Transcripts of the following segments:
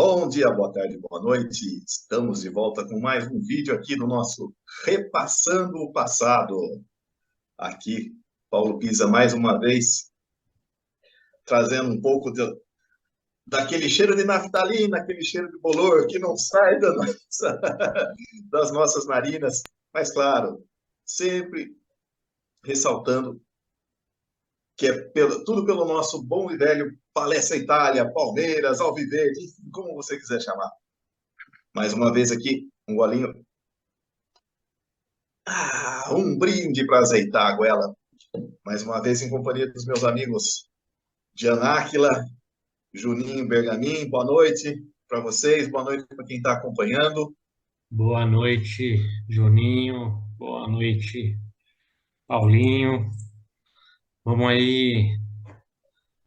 Bom dia, boa tarde, boa noite. Estamos de volta com mais um vídeo aqui do nosso Repassando o Passado. Aqui, Paulo Pisa mais uma vez, trazendo um pouco daquele cheiro de naftalina, aquele cheiro de bolor que não sai das nossas narinas. Mas, claro, sempre ressaltando que é tudo pelo nosso bom e velho Palestra Itália, Palmeiras, Alviverde, enfim, como você quiser chamar. Mais uma vez aqui, um golinho. Um brinde para azeitar a goela. Mais uma vez em companhia dos meus amigos Gianáquila, Juninho Bergamin. Boa noite para vocês, boa noite para quem está acompanhando. Boa noite, Juninho. Boa noite, Paulinho. Vamos aí,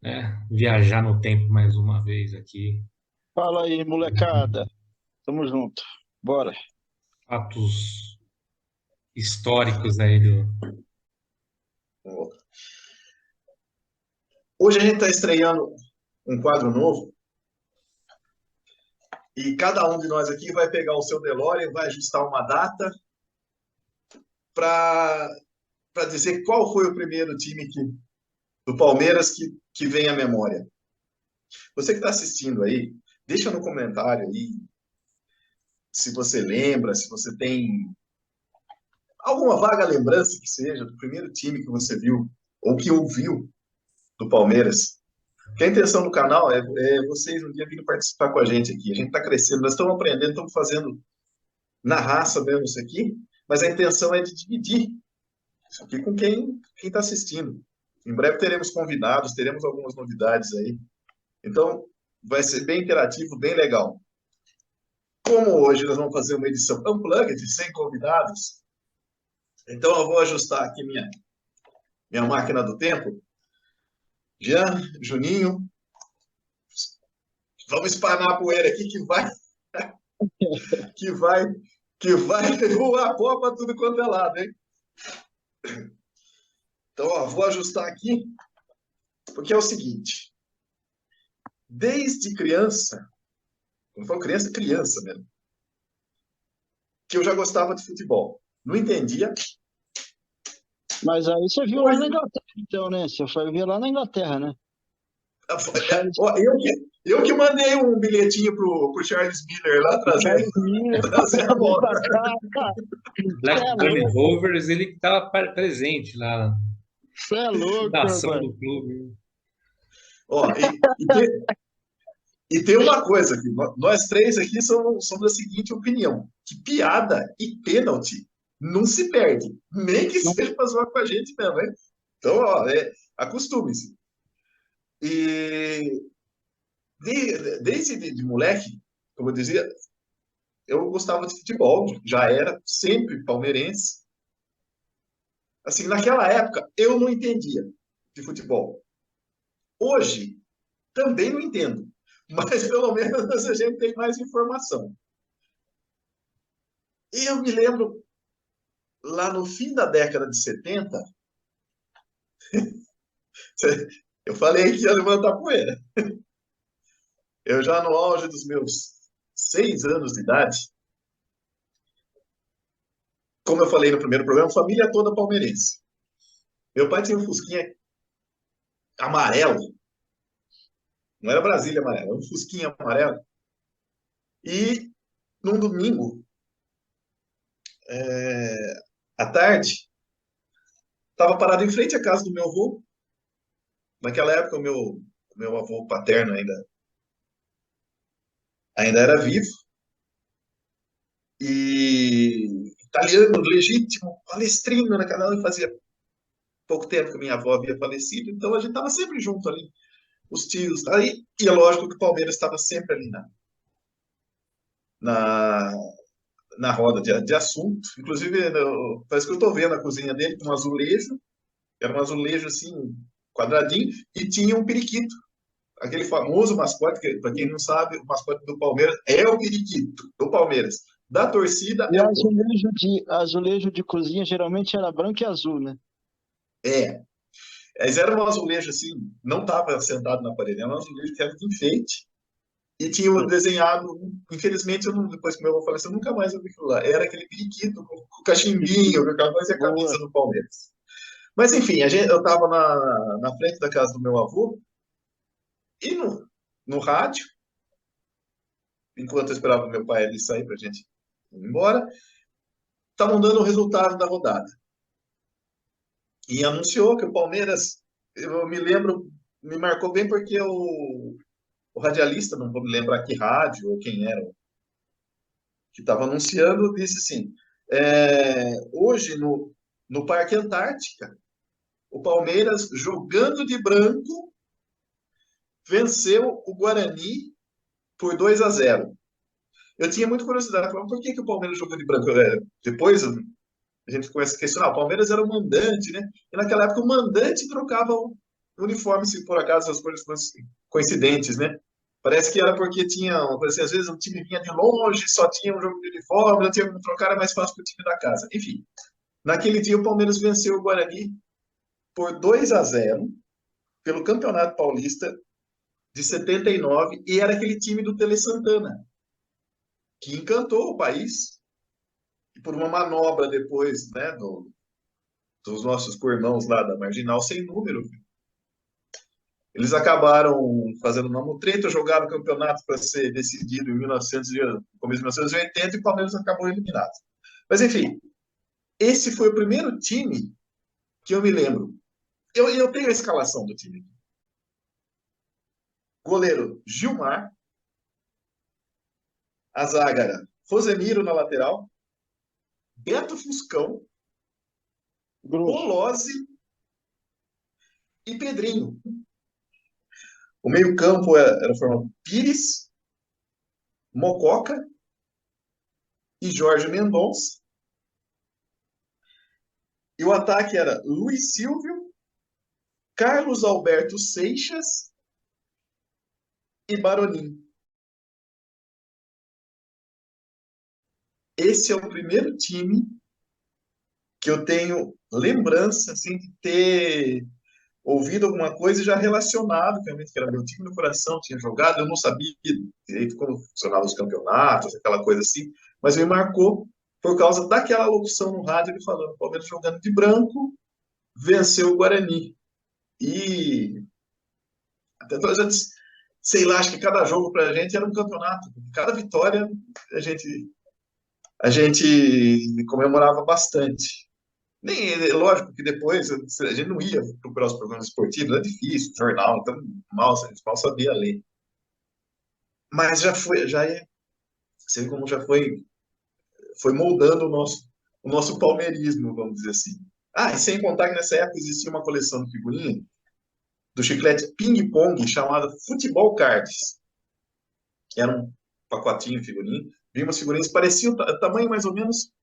né, viajar no tempo mais uma vez aqui. Fala aí, molecada. Tamo junto. Bora. Fatos históricos aí do. Hoje a gente está estreando um quadro novo e cada um de nós aqui vai pegar o seu DeLorean, vai ajustar uma data para dizer qual foi o primeiro time do Palmeiras que vem à memória. Você que está assistindo aí, deixa no comentário aí se você lembra, se você tem alguma vaga lembrança que seja do primeiro time que você viu ou que ouviu do Palmeiras. Porque a intenção do canal é vocês um dia virem participar com a gente aqui. A gente está crescendo, nós estamos aprendendo, estamos fazendo na raça mesmo isso aqui, mas a intenção é de dividir isso aqui com quem está assistindo. Em breve teremos convidados, teremos algumas novidades aí. Então, vai ser bem interativo, bem legal. Como hoje nós vamos fazer uma edição unplugged, sem convidados, então eu vou ajustar aqui minha máquina do tempo. Jean, Juninho, vamos espanar a poeira aqui que vai, que vai voar a pó para tudo quanto é lado, hein? Então, ó, vou ajustar aqui, porque é o seguinte, desde criança, quando for criança, criança mesmo, que eu já gostava de futebol. Não entendia. Mas aí você viu lá Hoje, na Inglaterra, então, né? Você foi ver lá na Inglaterra, né? O Charles, ó, eu que mandei um bilhetinho pro Charles Miller lá o trazer, Charles Miller trazer a veio bola. pra cá. Você é Blackburn louco, Rovers, ele estava presente lá na você é louco, fundação rapaz. do clube. Ó, e tem uma coisa aqui, nós três aqui somos da seguinte opinião, que piada e pênalti não se perde, nem que Não, seja para zoar com a gente mesmo, hein? Então, ó, acostume-se. E desde de moleque, como eu dizia, eu gostava de futebol, já era sempre palmeirense. Assim, naquela época, eu não entendia de futebol. Hoje, também não entendo, mas pelo menos a gente tem mais informação. E eu me lembro, lá no fim da década de 70, eu falei que ia levantar poeira. Eu já no auge dos meus 6 anos de idade, como eu falei no primeiro programa, família toda palmeirense. Meu pai tinha um Fusquinha amarelo, não era Brasília amarelo, era um Fusquinha amarelo. E num domingo, à tarde, estava parado em frente à casa do meu avô. Naquela época, o meu avô paterno ainda era vivo. E italiano, legítimo, palestrino naquela época, fazia pouco tempo que minha avó havia falecido, então a gente estava sempre junto ali, os tios, tá? E é lógico que o Palmeiras estava sempre ali na, na roda de assunto. Inclusive, parece que eu estou vendo a cozinha dele com um azulejo, era um azulejo assim, quadradinho, e tinha um periquito. Aquele famoso mascote, que, para quem não sabe, o mascote do Palmeiras é o periquito, do Palmeiras. Da torcida e é o porco. azulejo de cozinha geralmente era branco e azul, né? É. Mas era um azulejo assim, não estava sentado na parede, era um azulejo que era de enfeite. E tinha desenhado, infelizmente, depois que meu avô faleceu, eu nunca mais eu vi aquilo lá. Era aquele periquito com cachimbinho, com aquela coisa e a Boa. camisa do Palmeiras. Mas enfim, eu estava na frente da casa do meu avô e no rádio, enquanto eu esperava o meu pai ali sair para a gente ir embora, estavam dando o resultado da rodada. E anunciou que o Palmeiras, eu me lembro, me marcou bem porque o radialista, não vou me lembrar que rádio ou quem era, que estava anunciando, disse assim: hoje no Parque Antártica, o Palmeiras, jogando de branco, venceu o Guarani por 2-0. Eu tinha muita curiosidade, falava, por que o Palmeiras jogou de branco? Depois a gente começa a questionar, o Palmeiras era o mandante, né? E naquela época o mandante trocava o uniforme, se por acaso as coisas fossem coincidentes, né? Parece que era porque tinha uma coisa assim, às vezes o time vinha de longe, só tinha um jogo de uniforme, não tinha como trocar, era mais fácil para o time da casa. Enfim, naquele dia o Palmeiras venceu o Guarani por 2-0 pelo Campeonato Paulista de 79 e era aquele time do Tele Santana, que encantou o país e por uma manobra depois, né, dos nossos cormãos lá da Marginal Sem Número, eles acabaram fazendo uma mutreta, jogaram o campeonato para ser decidido em 1900, começo de 1980 e o Palmeiras acabou eliminado. Mas, enfim, esse foi o primeiro time que eu me lembro. Eu tenho a escalação do time. Goleiro Gilmar, a zaga era Rosemiro na lateral, Beto Fuscão, Grosso. Polozzi e Pedrinho. O meio-campo era formado Pires, Mococa e Jorge Mendonça. E o ataque era Luiz Silvio, Carlos Alberto Seixas e Baronin. Esse é o primeiro time que eu tenho lembrança assim, de ter ouvido alguma coisa e já relacionado, realmente, que era meu time do coração, tinha jogado, eu não sabia direito como funcionavam os campeonatos, aquela coisa assim, mas me marcou por causa daquela locução no rádio, ele falando, o Palmeiras jogando de branco, venceu o Guarani. E até sei lá, acho que cada jogo pra gente era um campeonato. Cada vitória a gente comemorava bastante. Nem, lógico que depois a gente não ia procurar os programas esportivos, é difícil, jornal, então a gente mal sabia ler. Mas você vê como já foi moldando o nosso palmeirismo, vamos dizer assim. Ah, e sem contar que nessa época existia uma coleção de figurinha do chiclete ping-pong chamada Futebol Cards. Era um pacotinho de figurinha. Vinha umas figurinhas que pareciam tamanho mais ou menos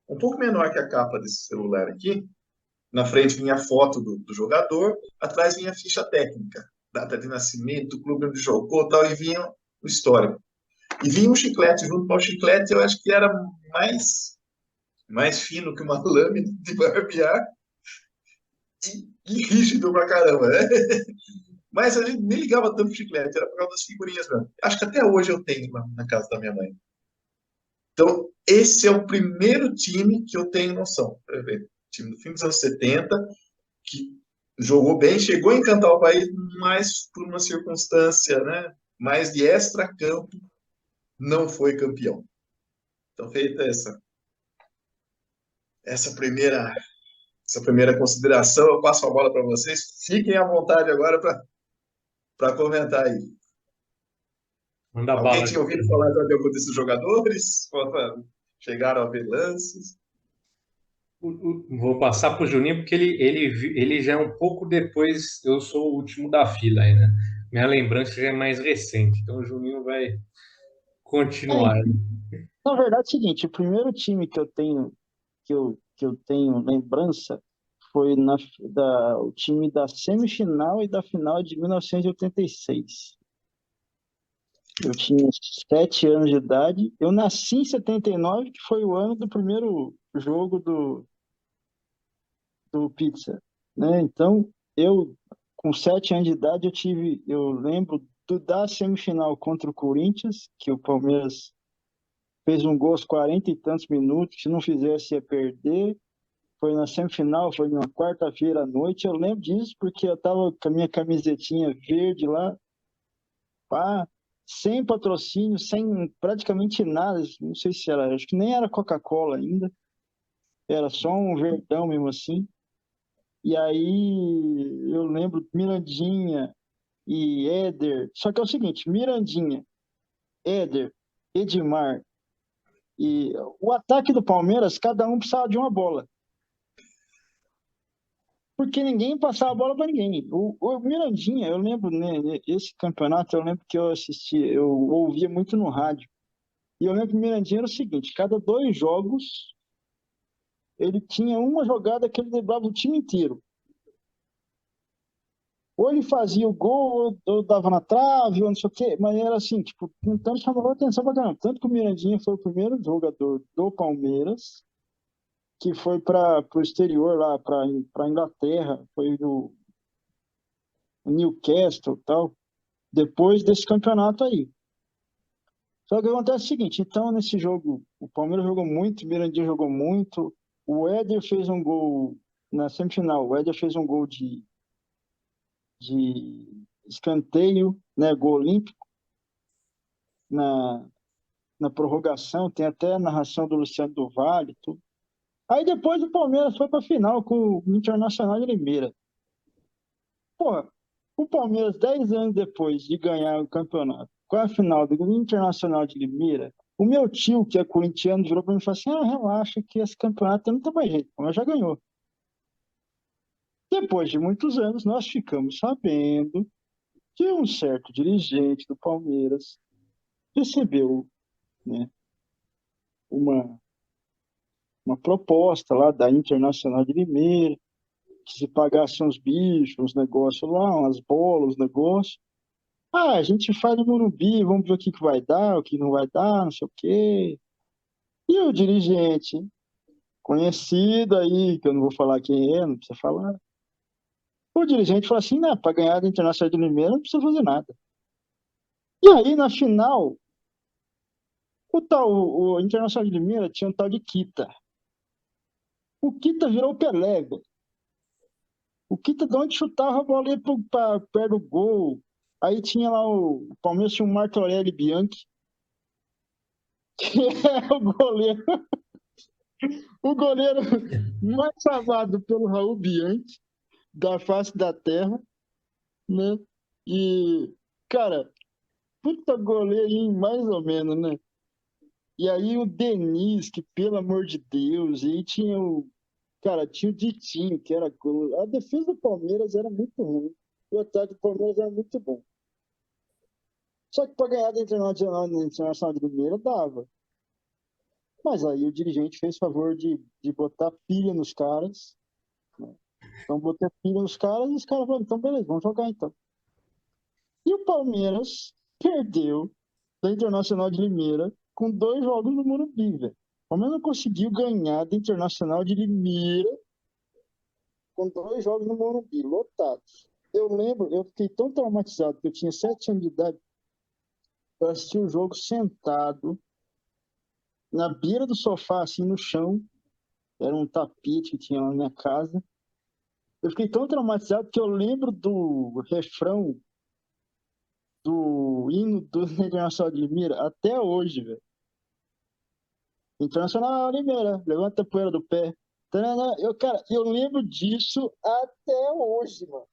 um pouco menor que a capa desse celular aqui. Na frente vinha a foto do jogador, atrás vinha a ficha técnica, data de nascimento, clube onde jogou, tal, e vinha o histórico. E vinha um chiclete junto com o chiclete, eu acho que era mais fino que uma lâmina de barbear e rígido pra caramba, né? Mas a gente nem ligava tanto pro chiclete, era por causa das figurinhas mesmo. Acho que até hoje eu tenho lá na casa da minha mãe. Então, esse é o primeiro time que eu tenho noção. Time do fim dos anos 70, que jogou bem, chegou a encantar o país, mas por uma circunstância, né, mais de extra-campo, não foi campeão. Então, feita essa primeira consideração, eu passo a bola para vocês. Fiquem à vontade agora para comentar aí. Manda Alguém bala. tinha ouvido falar de algum desses jogadores? Chegaram a ver lances? Vou passar para o Juninho, porque ele já é um pouco depois, eu sou o último da fila aí, né? Minha lembrança já é mais recente, então o Juninho vai continuar. Na verdade é o seguinte, o primeiro time que eu tenho que eu tenho lembrança foi o time da semifinal e da final de 1986. Eu tinha 7 anos de idade. Eu nasci em 79, que foi o ano do primeiro jogo do Pizza, né? Então, com 7 anos de idade, eu lembro da semifinal contra o Corinthians, que o Palmeiras fez um gol aos 40 e tantos minutos, se não fizesse ia perder. Foi na semifinal, foi numa quarta-feira à noite. Eu lembro disso porque eu tava com a minha camisetinha verde lá, pá, sem patrocínio, sem praticamente nada. Não sei se era, acho que nem era Coca-Cola ainda, era só um verdão mesmo assim. E aí eu lembro Mirandinha e Éder. Só que é o seguinte, Mirandinha, Éder, Edmar e o ataque do Palmeiras, cada um precisava de uma bola. Porque ninguém passava a bola para ninguém. O Mirandinha, eu lembro, né, esse campeonato, eu lembro que eu assisti, eu ouvia muito no rádio. E eu lembro que o Mirandinha era o seguinte: cada 2 jogos, ele tinha uma jogada que ele driblava o time inteiro. Ou ele fazia o gol, ou dava na trave, ou não sei o quê, mas era assim, tipo, então chamava atenção pra caramba. Tanto que o Mirandinha foi o primeiro jogador do Palmeiras que foi para o exterior, lá para Inglaterra, foi no Newcastle e tal, depois desse campeonato aí. Só que acontece o seguinte, então nesse jogo, o Palmeiras jogou muito, o Mirandinha jogou muito, o Éder fez um gol na semifinal, o Éder fez um gol de escanteio, né, gol olímpico, na, na prorrogação, tem até a narração do Luciano do Vale, tudo. Aí depois o Palmeiras foi para a final com o Internacional de Limeira. Porra, o Palmeiras, 10 anos depois de ganhar o campeonato, com a final do Internacional de Limeira, o meu tio, que é corintiano, virou para mim e falou assim: ah, relaxa que esse campeonato não tem mais jeito, o Palmeiras já ganhou. Depois de muitos anos, nós ficamos sabendo que um certo dirigente do Palmeiras recebeu, né, uma, uma proposta lá da Internacional de Limeira, que se pagasse uns bichos, uns negócios lá, umas bolas, uns negócios. Ah, a gente faz no Morumbi, vamos ver o que que vai dar, o que não vai dar, não sei o quê. E o dirigente, conhecido aí, que eu não vou falar quem é, não precisa falar. O dirigente falou assim, né, para ganhar da Internacional de Limeira não precisa fazer nada. E aí, na final, o Internacional de Limeira tinha um tal de Kita. O Kita virou o Pelé, velho. O Kita de onde chutava a bola ia pra perto do gol. Aí tinha lá o Palmeiras tinha o Martorelli Bianchi, que é o goleiro mais amado pelo Raul Bianchi, da face da terra, né? E, cara, puta goleirinho, mais ou menos, né? E aí o Denis, que pelo amor de Deus, e aí tinha cara, tinha o Ditinho, que era gol. A defesa do Palmeiras era muito ruim. O ataque do Palmeiras era muito bom. Só que para ganhar da Internacional de Limeira dava. Mas aí o dirigente fez favor de botar pilha nos caras, né? Então botei pilha nos caras e os caras falaram, então beleza, vamos jogar então. E o Palmeiras perdeu da Internacional de Limeira com 2 jogos no Morumbi, velho. O Palmeiras não conseguiu ganhar da Internacional de Limeira com 2 jogos no Morumbi, lotados. Eu lembro, eu fiquei tão traumatizado que eu tinha 7 anos de idade, eu assisti o jogo sentado na beira do sofá, assim, no chão. Era um tapete que tinha lá na minha casa. Eu fiquei tão traumatizado que eu lembro do refrão do hino do Internacional de Limeira até hoje, velho. Internacional Limeira, levanta a poeira do pé. Tarana. Cara, eu lembro disso até hoje, mano.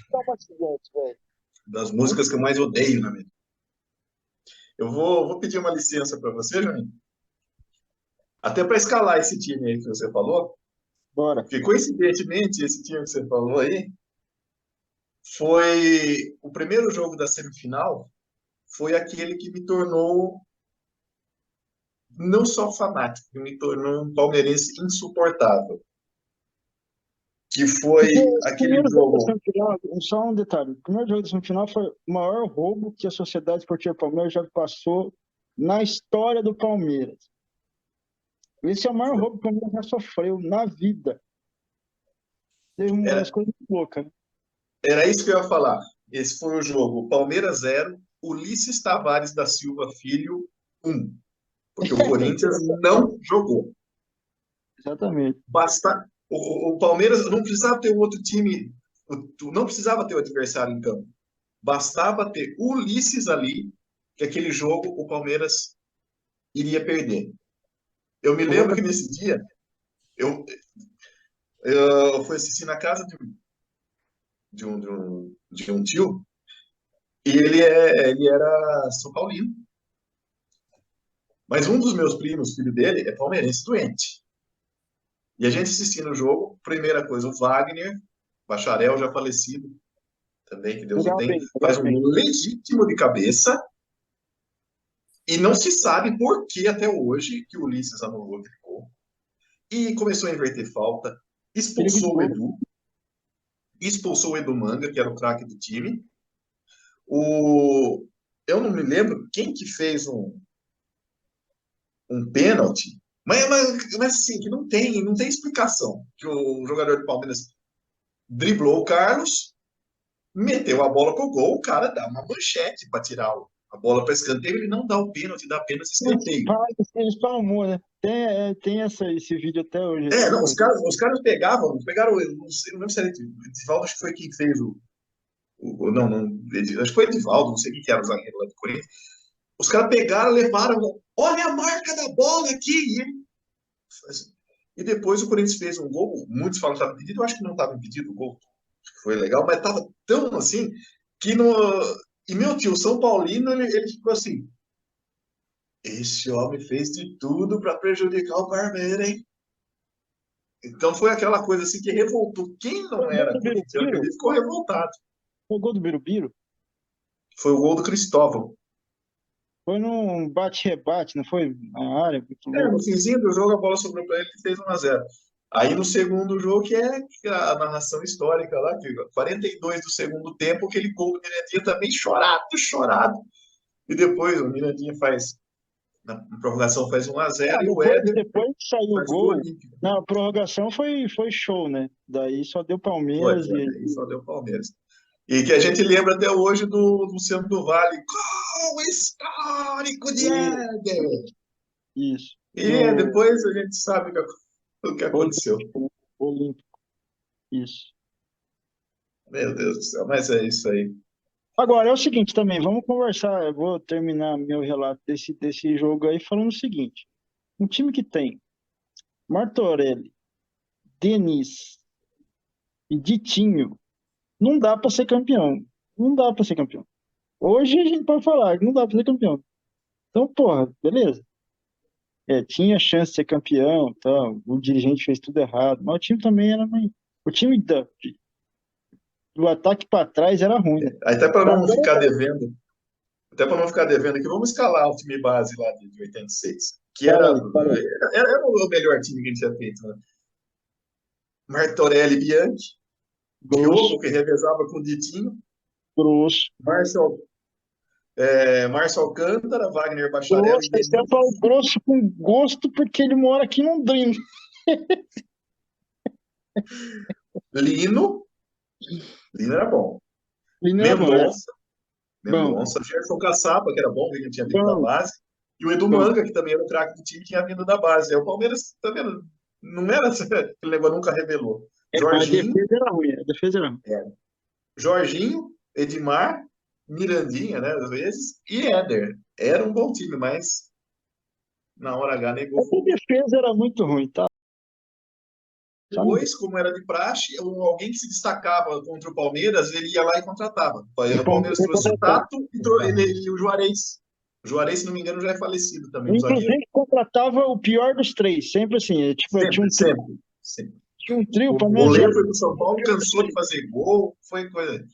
Traumatizante, velho. Das músicas que eu mais odeio na vida. Eu vou pedir uma licença para você, Juninho. Até para escalar esse time aí que você falou. Bora. Porque, coincidentemente, esse time que você falou aí foi o primeiro jogo da semifinal, foi aquele que me tornou não só fanático, que me tornou um palmeirense insuportável. Que foi Porque esse aquele primeiro jogo da jogo. semifinal, só um detalhe, o primeiro jogo da semifinal foi o maior roubo que a Sociedade Esportiva Palmeiras já passou na história do Palmeiras. Esse é o maior roubo que o Palmeiras já sofreu na vida. Teve umas Era, coisas muito loucas, né? era isso que eu ia falar. Esse foi o jogo. Palmeiras 0, Ulisses Tavares da Silva Filho 1. Porque o Corinthians não jogou. Exatamente. O Palmeiras não precisava ter um outro time, não precisava ter o adversário em campo. Bastava ter o Ulisses ali, que aquele jogo o Palmeiras iria perder. Eu me lembro que nesse dia eu, eu fui assistir na casa de um tio e ele era São Paulino. Mas um dos meus primos, filho dele, é palmeirense doente. E a gente assistindo o jogo, primeira coisa, o Wagner, bacharel já falecido, também, que Deus o tenha, faz um legítimo de cabeça e não se sabe por que até hoje que o Ulisses anulou aquele gol. E começou a inverter falta, expulsou o Edu Manga, que era o craque do time. Eu não me lembro quem que fez um pênalti, mas assim, que não tem explicação. Que o jogador do Palmeiras driblou o Carlos, meteu a bola pro gol, o cara dá uma manchete para tirar a bola para escanteio, ele não dá o pênalti, dá apenas escanteio. Eles palmou, né? Tem esse vídeo até hoje. Não, os caras pegaram, eu não lembro se era Edivaldo, acho que foi quem fez acho que foi Edivaldo, não sei quem que era o zagueiro lá do Corinthians. Os caras pegaram, levaram, olha a marca da bola aqui. E depois o Corinthians fez um gol, muitos falam que estava impedido, eu acho que não estava impedido o gol, foi legal, mas estava tão assim, que no... E meu tio, São Paulino, ele ficou assim, esse homem fez de tudo para prejudicar o Palmeiras, hein? Então foi aquela coisa assim que revoltou. Quem não era corintiano, ele ficou revoltado. Foi o gol do Birubiru? Foi o gol do Cristóvão. Foi num bate-rebate, não foi? Na área. No finzinho do jogo, a bola sobrou para ele e fez 1-0. Aí no segundo jogo, que é a narração histórica lá, que 42 do segundo tempo, aquele gol do Mirandinha também chorado. E depois o Mirandinha faz, na prorrogação, faz 1-0 e o Éder. Depois que saiu o gol, na prorrogação foi show, né? Daí só deu Palmeiras. Daí só deu Palmeiras. E que a gente lembra até hoje do Luciano do Vale, gol histórico de Éder! Isso. E depois a gente sabe o que aconteceu. Olímpico. Isso. Meu Deus do céu, mas é isso aí. Agora, é o seguinte também, vamos conversar, eu vou terminar meu relato desse jogo aí falando o seguinte. Um time que tem Martorelli, Denis e Ditinho, não dá para ser campeão. Não dá para ser campeão. Hoje a gente pode falar que não dá para ser campeão. Então, porra, beleza. Tinha chance de ser campeão, então, o dirigente fez tudo errado, mas o time também era meio... O time do ataque para trás era ruim, né? Até para não ficar devendo. Aqui, vamos escalar o time base lá de 86, que era o melhor time que a gente tinha feito, né? Martorelli, Bianchi, Diogo, que revezava com o Ditinho, Grosso. Márcio Alcântara, Wagner Bacharel e Denis. Eu falo grosso com gosto porque ele mora aqui em Londrina. Lino era bom. Mendonça, Gerson Caçapa, que era bom, que ele tinha vindo da base, e o Edu Manga, que também era o craque do time, tinha vindo da base. O Palmeiras, tá vendo? Não era aquele negócio, nunca revelou. Jorginho, a defesa era ruim. Jorginho, Edmar, Mirandinha, né, às vezes, e Éder. Era um bom time, mas na hora H negou. A defesa era muito ruim, tá? Depois, como era de praxe, alguém que se destacava contra o Palmeiras, ele ia lá e contratava. O Palmeiras trouxe o Tato e o Juarez. O Juarez, se não me engano, já é falecido também. Inclusive, contratava o pior dos três, sempre assim. Sempre. Tinha um trio. O goleiro foi pro São Paulo, cansou de fazer gol, foi coisa.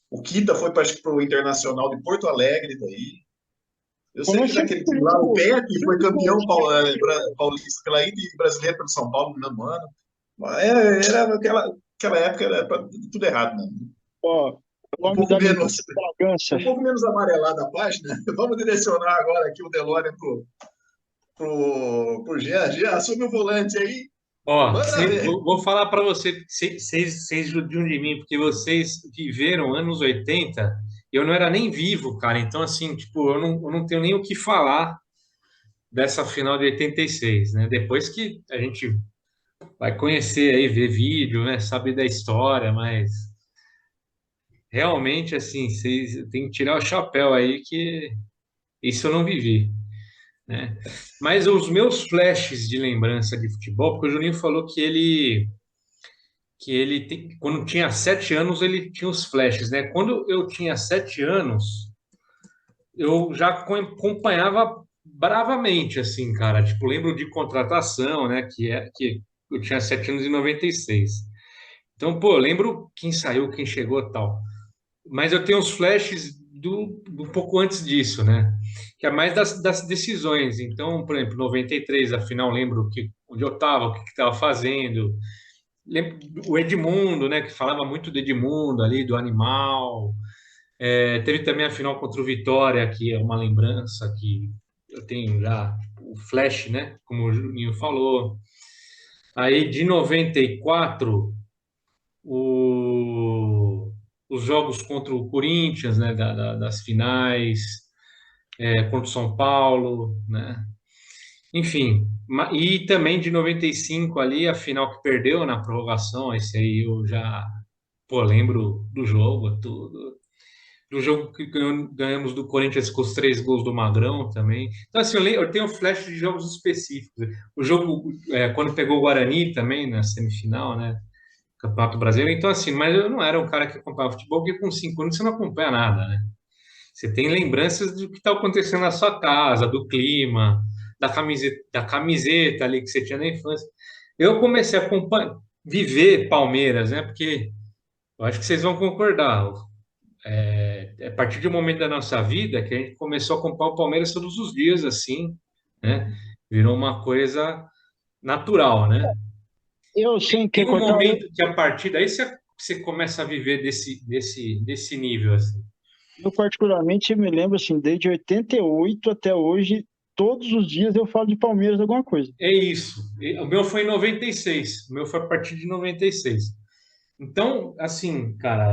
O Kita foi para o Internacional de Porto Alegre, daí. Eu sei que naquele time lá, o Pepe foi campeão paulista pela ida e brasileiro pelo São Paulo no mesmo ano. Era aquela época era tudo errado, né? Um pouco menos amarelada a página. Vamos direcionar agora aqui o DeLorean pro Jean. Jean, assume o volante aí. Ó, Manda ver. vou falar para você, vocês judiam de mim, porque vocês viveram anos 80 e eu não era nem vivo, cara. Então, assim, tipo, eu não tenho nem o que falar dessa final de 86, né? Depois que a gente vai conhecer aí, ver vídeo, né? Saber da história, mas realmente, assim, vocês têm que tirar o chapéu aí, que isso eu não vivi, né? Mas os meus flashes de lembrança de futebol, porque o Juninho falou quando tinha 7 anos, ele tinha os flashes, né? Quando eu tinha 7 anos, eu já acompanhava bravamente, assim, cara. Tipo, lembro de contratação, né? Que eu tinha 7 anos em 96. Então, pô, lembro quem saiu, quem chegou, tal. Mas eu tenho os flashes do um pouco antes disso, né? Que é mais das decisões. Então, por exemplo, 93, afinal, lembro onde eu estava, o que estava fazendo. Lembro o Edmundo, né? Que falava muito do Edmundo ali, do animal. Teve também a final contra o Vitória, que é uma lembrança que eu tenho já, o flash, né? Como o Juninho falou. Aí de 94, o, os jogos contra o Corinthians, né? Das finais, contra o São Paulo, né? Enfim, e também de 95 ali, a final que perdeu na prorrogação, esse aí eu já, pô, lembro do jogo, tudo. Do jogo que ganhamos do Corinthians com os 3 gols do Magrão também. Então, assim, eu tenho flash de jogos específicos. O jogo, quando pegou o Guarani também, na semifinal, né? Campeonato Brasileiro. Então, assim, mas eu não era um cara que acompanhava futebol, porque com 5 anos você não acompanha nada, né? Você tem lembranças do que está acontecendo na sua casa, do clima, da camiseta ali que você tinha na infância. Eu comecei a viver Palmeiras, né? Porque eu acho que vocês vão concordar. A partir de um momento da nossa vida que a gente começou a acompanhar o Palmeiras todos os dias, assim, né? Virou uma coisa natural, né? Eu, sem que Tem um cortar, momento que a partir daí você começa a viver desse nível, assim. eu particularmente me lembro assim, desde 88 até hoje, todos os dias eu falo de Palmeiras alguma coisa. É isso. O meu foi em 96. O meu foi a partir de 96. Então, assim, cara,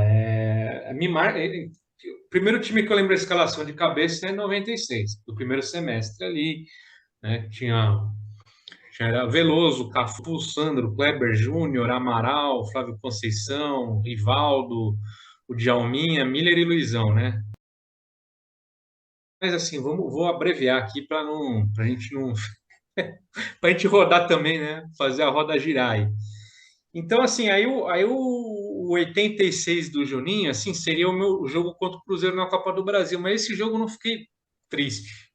o primeiro time que eu lembro da escalação de cabeça é 96, do primeiro semestre ali, né? Era Veloso, Cafu, Sandro, Kleber Júnior, Amaral, Flávio Conceição, Rivaldo, o Djalminha, Miller e Luizão, né? Mas assim, vou abreviar aqui para a gente não, para a gente rodar também, né? Fazer a roda girar aí. Então, assim, o 86 do Juninho, assim, seria o meu jogo contra o Cruzeiro na Copa do Brasil, mas esse jogo eu não fiquei triste.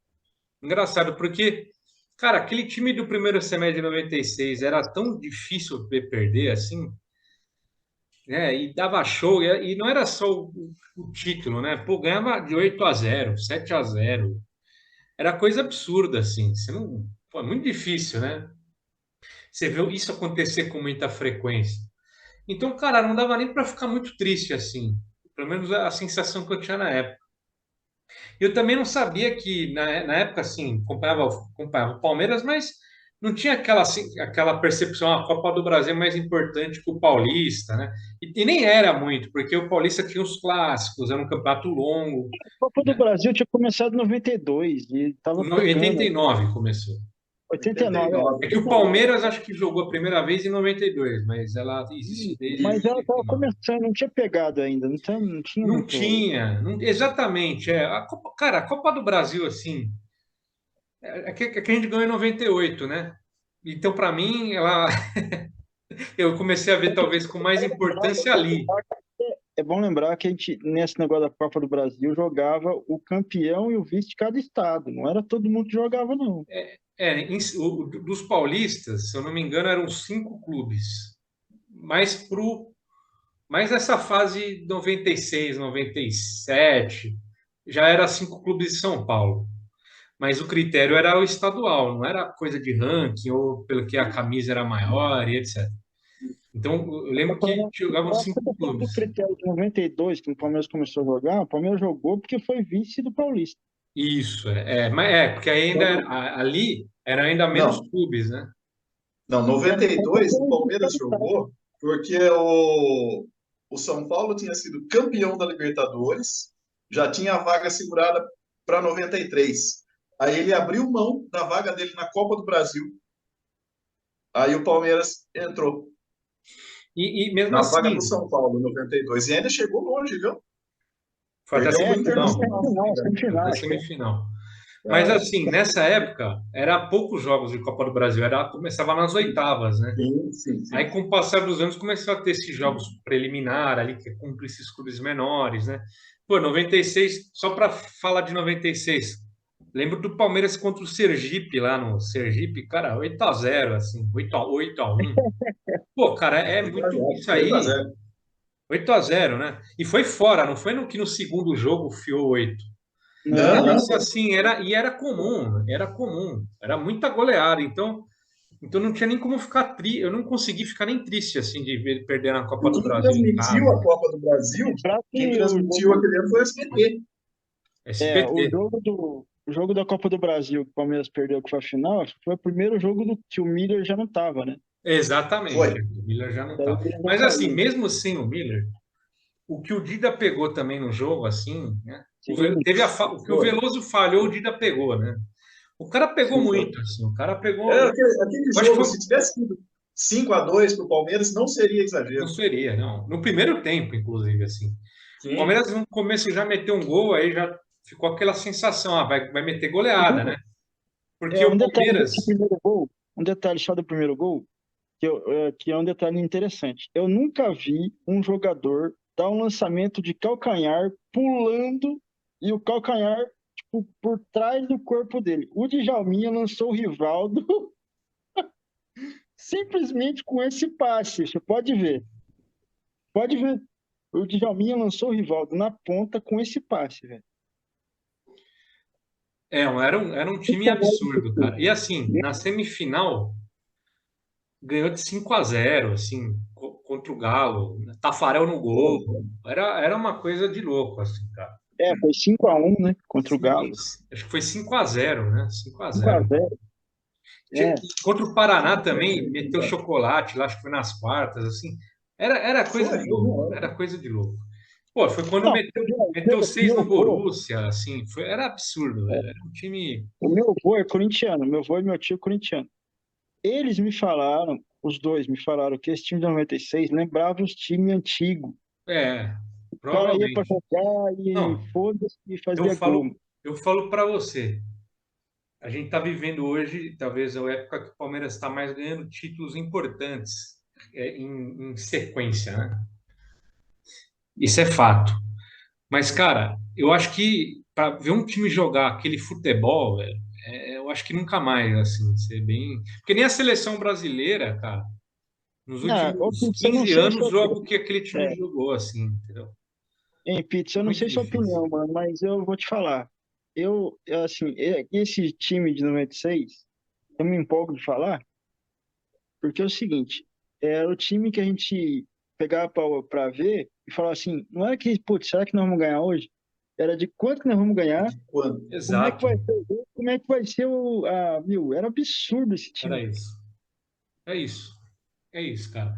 Engraçado, porque, cara, aquele time do primeiro semestre de 96 era tão difícil ver perder assim, né? E dava show, e não era só o título, né? Pô, ganhava de 8-0, 7-0. Era coisa absurda, assim. Você não, pô, é muito difícil, né? Você vê isso acontecer com muita frequência. Então, cara, não dava nem para ficar muito triste assim. Pelo menos a sensação que eu tinha na época. Eu também não sabia que, na época, assim, acompanhava o Palmeiras, mas não tinha aquela, assim, aquela percepção, a Copa do Brasil é mais importante que o Paulista, né? E nem era muito, porque o Paulista tinha os clássicos, era um campeonato longo, A Copa do né? Brasil tinha começado em 92 e estava Em pegando 89 começou. 89, 89. É que o Palmeiras acho que jogou a primeira vez em 92, mas ela existe desde mas ela estava 89. começando, não tinha pegado ainda, então não tinha Não muito. tinha, exatamente. Cara, a Copa do Brasil, assim, é que a gente ganhou em 98, né? Então, para mim, eu comecei a ver talvez com mais importância ali. É bom lembrar que a gente, nesse negócio da Copa do Brasil, jogava o campeão e o vice de cada estado. Não era todo mundo que jogava, não. Dos paulistas, se eu não me engano, eram 5 clubes. Mas essa fase 96, 97, já era 5 clubes de São Paulo. Mas o critério era o estadual, não era coisa de ranking ou pelo que a camisa era maior e etc. Então, eu Eu tô lembro que falando, jogavam eu acho que eu tô cinco falando do clubes. critério de 92, que o Palmeiras começou a jogar. O Palmeiras jogou porque foi vice do Paulista. Isso, mas porque aí ainda ali era ainda menos Não, clubes, né? Não, É, não foi 92 o campeão de Palmeiras capital. jogou porque o São Paulo tinha sido campeão da Libertadores, já tinha a vaga segurada para 93. Aí ele abriu mão da vaga dele na Copa do Brasil. Aí o Palmeiras entrou E mesmo na vaga do assim, São Paulo, 92. E ainda chegou longe, viu? foi até Perdeu para o semifinal. Internacional, se não me engano. Foi até Semifinal, acho que é. semifinal. Mas É, assim, nessa época, era poucos jogos de Copa do Brasil, começava nas oitavas, né? sim, sim, Aí, sim. com o passar dos anos, começou a ter esses jogos preliminar ali, que é contra esses clubes menores, né? Pô, 96, só para falar de 96, lembro do Palmeiras contra o Sergipe, lá no Sergipe, cara, 8-0 assim, 8-1. Pô, cara, é 8 a muito. 0, Isso 8 a aí, 0. 8-0, né? E foi fora, não foi no que no segundo jogo fiou 8. Um Não, Não, não, não. negócio assim, era comum, era muita goleada. Então não tinha nem como ficar triste. Eu não consegui ficar nem triste assim de ver ele perder na e Copa do quem Brasil em transmitiu casa. a Copa do Brasil, Lembrar quem que transmitiu aquele ano foi o SBT. o SBT. jogo da Copa do Brasil que o Palmeiras perdeu, que foi a final, acho que foi o primeiro jogo que o Miller já não estava, né? Exatamente. Foi. O Miller já não Daí estava. ele já Mas assim, saiu. mesmo sem o Miller, o que o Dida pegou também no jogo, assim, né? Sim, O que o Foi. Veloso falhou, o Dida pegou, né? O cara pegou Sim. muito, assim. O cara É, pegou. aquele Eu acho que jogo, foi. se tivesse sido 5-2 para o Palmeiras, não seria Não exagero. seria, não. No primeiro tempo, inclusive, assim. O Sim. Palmeiras no começo já meteu um gol, aí já ficou aquela sensação, vai meter goleada, né? Porque o um detalhe desse Palmeiras. primeiro gol, um detalhe só do primeiro gol, que é um detalhe interessante. Eu nunca vi um jogador dar um lançamento de calcanhar pulando e o calcanhar tipo, por trás do corpo dele. O Djalminha lançou o Rivaldo simplesmente com esse passe. Você pode ver. Pode ver. O Djalminha lançou o Rivaldo na ponta com esse passe, velho. Era um time absurdo, cara. E assim, na semifinal, ganhou de 5-0 assim, contra o Galo. Tafarel no gol. Era uma coisa de louco, assim, cara. Foi 5-1, né? Contra o Sim, Galo. acho que foi 5-0, né? 5-0. 5-0. É. Contra o Paraná também, meteu chocolate lá, acho que foi nas quartas, assim. Era coisa Foi. de louco, era coisa de louco. Pô, foi quando Não, meteu seis meu no avô, Borussia, assim, era absurdo, velho. Era um time. o meu avô é corintiano, meu avô e meu tio é corintiano. Eles me falaram, os dois me falaram que esse time de 96 lembrava os times antigos. É, O cara ia pra provavelmente. jogar e Não, foda-se e eu fazia gol. falo, eu falo para você. A gente está vivendo hoje, talvez a época que o Palmeiras está mais ganhando títulos importantes em sequência, né? Isso é fato. Mas, cara, eu acho que para ver um time jogar aquele futebol, velho, eu acho que nunca mais, assim, ser bem. Porque nem a seleção brasileira, cara, nos Ah, ô, últimos Pizza, eu não 15 sei anos sua, joga o que aquele time é, jogou, assim, entendeu? Pizza, eu não Muito sei sua difícil. opinião, mano, mas eu vou te falar. Assim, esse time de 96, eu me empolgo de falar, porque é o seguinte, era o time que a gente pegava pra ver e falava assim, não era que, putz, será que nós vamos ganhar hoje? Era de quanto que nós vamos ganhar, De quando? como é que Exato. vai ser o jogo, como é que vai ser meu, era absurdo esse Era time. isso. É isso. É isso, cara.